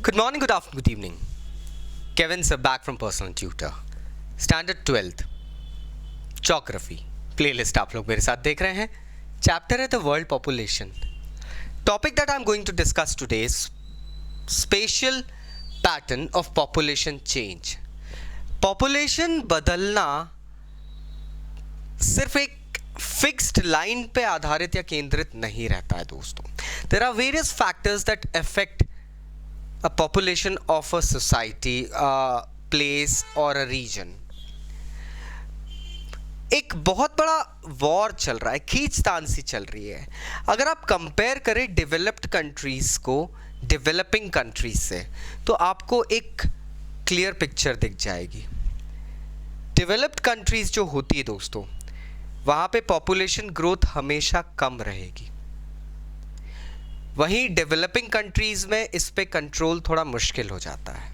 Good morning, good afternoon, good evening. Kevin sir back from Personal Tutor. Standard 12th Geography playlist आप लोग मेरे साथ देख रहे हैं. चैप्टर है the world population. Topic that I am going to discuss today is spatial pattern of population change. Population बदलना सिर्फ एक फिक्स्ड लाइन पे आधारित या केंद्रित नहीं रहता है दोस्तों. There are various factors that affect a population of a society, a place or a region. एक बहुत बड़ा वॉर चल रहा है, खींचतान सी चल रही है. अगर आप कंपेयर करें डेवलप्ड कंट्रीज को डेवलपिंग कंट्रीज से तो आपको एक क्लियर पिक्चर दिख जाएगी. डेवलप्ड कंट्रीज जो होती है दोस्तों, वहाँ पे पॉपुलेशन ग्रोथ हमेशा कम रहेगी. वहीं डेवलपिंग कंट्रीज में इस पे कंट्रोल थोड़ा मुश्किल हो जाता है.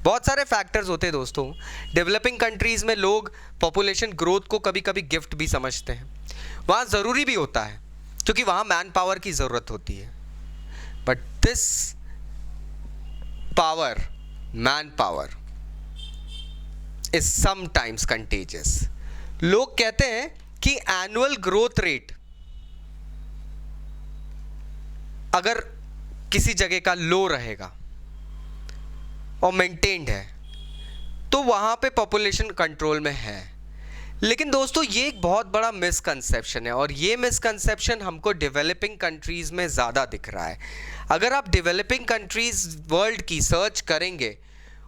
बहुत सारे फैक्टर्स होते हैं दोस्तों. डेवलपिंग कंट्रीज में लोग पॉपुलेशन ग्रोथ को कभी कभी गिफ्ट भी समझते हैं. वहाँ ज़रूरी भी होता है क्योंकि वहाँ मैन पावर की ज़रूरत होती है. But this power, man power, is sometimes contagious. लोग कहते हैं कि एनुअल ग्रोथ रेट अगर किसी जगह का लो रहेगा और मेंटेन्ड है तो वहाँ पे पॉपुलेशन कंट्रोल में है. लेकिन दोस्तों ये एक बहुत बड़ा मिसकंसेप्शन है और ये मिसकंसेप्शन हमको डेवलपिंग कंट्रीज़ में ज़्यादा दिख रहा है. अगर आप डेवलपिंग कंट्रीज़ वर्ल्ड की सर्च करेंगे,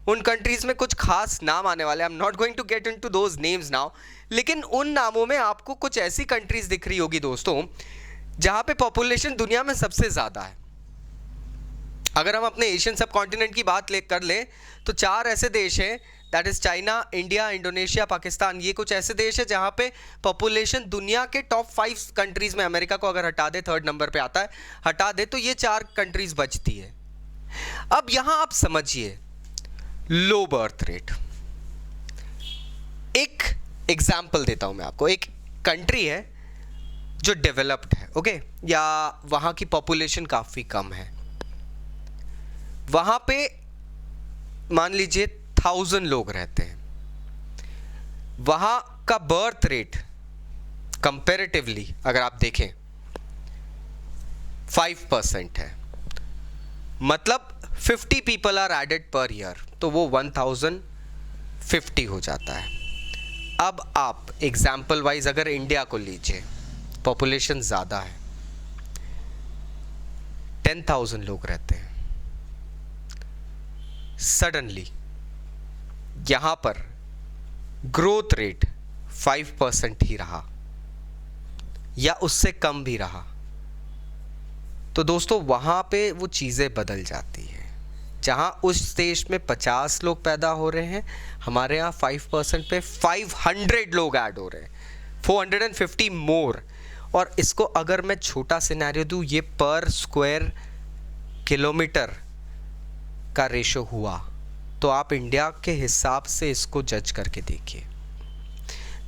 उन कंट्रीज़ में कुछ खास नाम आने वाले. I am not going to get into those names now, लेकिन उन नामों में आपको कुछ ऐसी कंट्रीज़ दिख रही होगी दोस्तों जहाँ पे पॉपुलेशन दुनिया में सबसे ज़्यादा है. अगर हम अपने एशियन सब कॉन्टिनेंट की बात कर लें तो 4 ऐसे देश हैं, that is China, India, Indonesia, Pakistan. ये कुछ ऐसे देश हैं जहाँ पे पॉपुलेशन दुनिया के टॉप 5 कंट्रीज़ में, अमेरिका को अगर हटा दे, 3rd नंबर पे आता है, हटा दे तो ये 4 कंट्रीज़ बचती है. अब यहाँ आप समझिए लो बर्थ रेट. एक एग्जाम्पल देता हूँ मैं आपको. एक कंट्री है जो डेवलप्ड है, ओके, या वहाँ की पॉपुलेशन काफ़ी कम है. वहाँ पे मान लीजिए 1000 लोग रहते हैं. वहाँ का बर्थ रेट कंपैरेटिवली अगर आप देखें 5% है. मतलब 50 people are added per year, तो वो 1050 हो जाता है. अब आप एग्जाम्पल वाइज अगर इंडिया को लीजिए, पॉपुलेशन ज़्यादा है, 10,000 लोग रहते हैं. सडनली यहाँ पर ग्रोथ रेट 5% ही रहा या उससे कम भी रहा, तो दोस्तों वहाँ पे वो चीज़ें बदल जाती हैं. जहाँ उस देश में 50 लोग पैदा हो रहे हैं, हमारे यहाँ 5% पे 500 लोग ऐड हो रहे हैं, 450 मोर. और इसको अगर मैं छोटा सिनेरियो दूँ, ये पर स्क्वायर किलोमीटर का रेशो हुआ, तो आप इंडिया के हिसाब से इसको जज करके देखिए.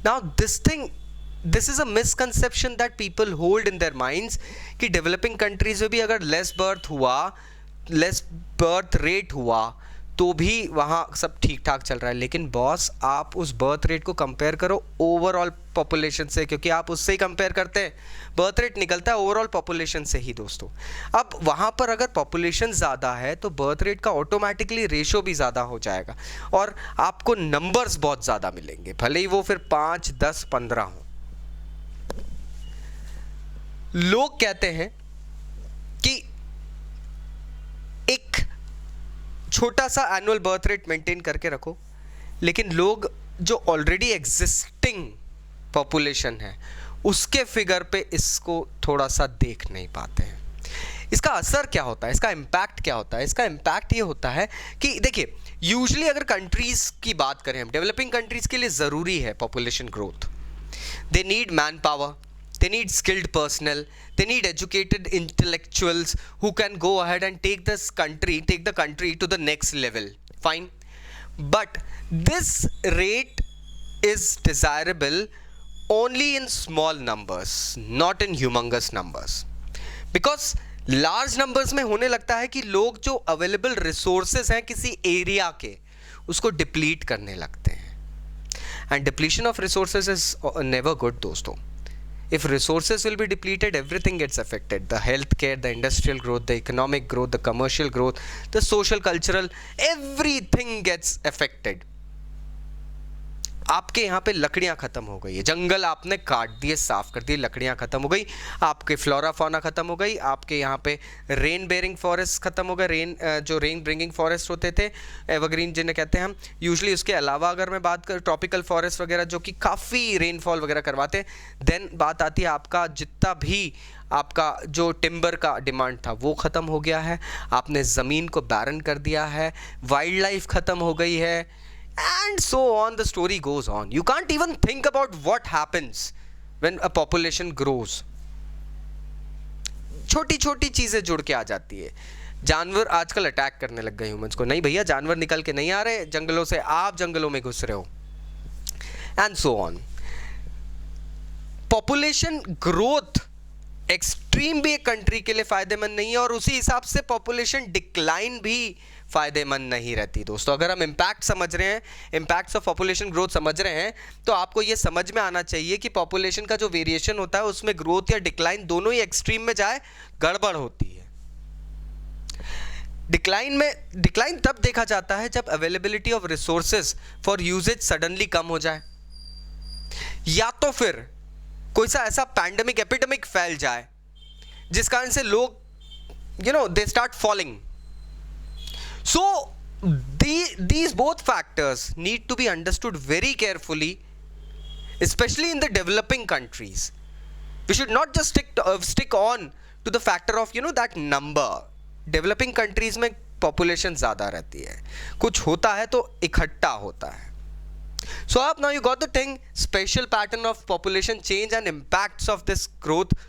Now this is a misconception that people hold in their minds कि डेवलपिंग कंट्रीज में भी अगर लेस बर्थ रेट हुआ तो भी वहाँ सब ठीक ठाक चल रहा है. लेकिन बॉस, आप उस बर्थ रेट को कंपेयर करो ओवरऑल पॉपुलेशन से, क्योंकि आप उससे ही कंपेयर करते हैं. बर्थ रेट निकलता है ओवरऑल पॉपुलेशन से ही दोस्तों. अब वहाँ पर अगर पॉपुलेशन ज़्यादा है तो बर्थ रेट का ऑटोमेटिकली रेशो भी ज़्यादा हो जाएगा और आपको नंबर्स बहुत ज़्यादा मिलेंगे, भले ही वो फिर 5, 10, 15 हो. लोग कहते हैं कि एक छोटा सा एनुअल बर्थ रेट मेंटेन करके रखो, लेकिन लोग जो ऑलरेडी एग्जिस्टिंग पॉपुलेशन है उसके फिगर पे इसको थोड़ा सा देख नहीं पाते हैं. इसका असर क्या होता है, इसका इम्पैक्ट क्या होता है? इसका इम्पैक्ट ये होता है कि देखिए, यूजुअली अगर कंट्रीज़ की बात करें हम, डेवलपिंग कंट्रीज़ के लिए ज़रूरी है population growth. They need man power, they need skilled personnel, they need educated intellectuals who can go ahead and take the country to the next level. Fine, but this rate is desirable only in small numbers, not in humongous numbers, because large numbers में होने लगता है कि लोग जो available resources हैं किसी area के, उसको डिप्लीट करने लगते हैं। And depletion of resources is never good दोस्तों। If resources will be depleted, everything gets affected. The healthcare, the industrial growth, the economic growth, the commercial growth, the social, cultural, everything gets affected. आपके यहाँ पे लकड़ियाँ ख़त्म हो गई है, जंगल आपने काट दिए, साफ कर दिए, लकड़ियाँ ख़त्म हो गई, आपके फ्लोरा फौना ख़त्म हो गई, आपके यहाँ पे रेन बेरिंग फॉरेस्ट ख़त्म हो गए, जो रेन ब्रिंगिंग फॉरेस्ट होते थे, एवरग्रीन जिन्हें कहते हैं हम यूजली। उसके अलावा अगर मैं बात करूँ ट्रॉपिकल फॉरेस्ट वगैरह जो कि काफ़ी रेनफॉल वगैरह करवाते हैं, देन बात आती है आपका जितना भी आपका जो टिम्बर का डिमांड था वो ख़त्म हो गया है, आपने ज़मीन को बैरन कर दिया है, वाइल्ड लाइफ ख़त्म हो गई है, and so on the story goes on. You can't even think about what happens when a population grows. छोटी छोटी चीज़ें जुड़ के आ जाती है। जानवर आजकल अटैक करने लग गए ह्यूमंस को, नहीं भैया जानवर निकल के नहीं आ रहे जंगलों से, आप जंगलों में घुस रहे हो, and so on. Population growth extreme भी एक कंट्री के लिए फायदेमंद नहीं है, और उसी हिसाब से पॉपुलेशन डिक्लाइन भी फायदेमंद नहीं रहती दोस्तों। अगर हम इम्पैक्ट समझ रहे हैं, इम्पैक्ट्स ऑफ पॉपुलेशन ग्रोथ समझ रहे हैं, तो आपको ये समझ में आना चाहिए कि पॉपुलेशन का जो वेरिएशन होता है उसमें ग्रोथ या डिक्लाइन दोनों ही एक्सट्रीम में जाए, गड़बड़ होती है। डिक्लाइन तब देखा जाता है जब availability of resources for usages suddenly कम हो जाए, या तो फिर कोई सा ऐसा पैंडेमिक एपिडेमिक फैल जाए जिस कारण से लोग they start falling. So these both factors need to be understood very carefully, especially in the developing countries. We should not just stick on to the factor of that number. Developing countries में population ज़्यादा रहती है, कुछ होता है तो इकट्ठा होता है। So now you got the thing, special pattern of population change and impacts of this growth.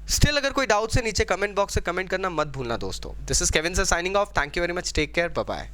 Still अगर कोई डाउट से नीचे कमेंट बॉक्स से कमेंट करना मत भूलना दोस्तों। This is Kevin sir signing off. Thank you very much, take care, bye bye.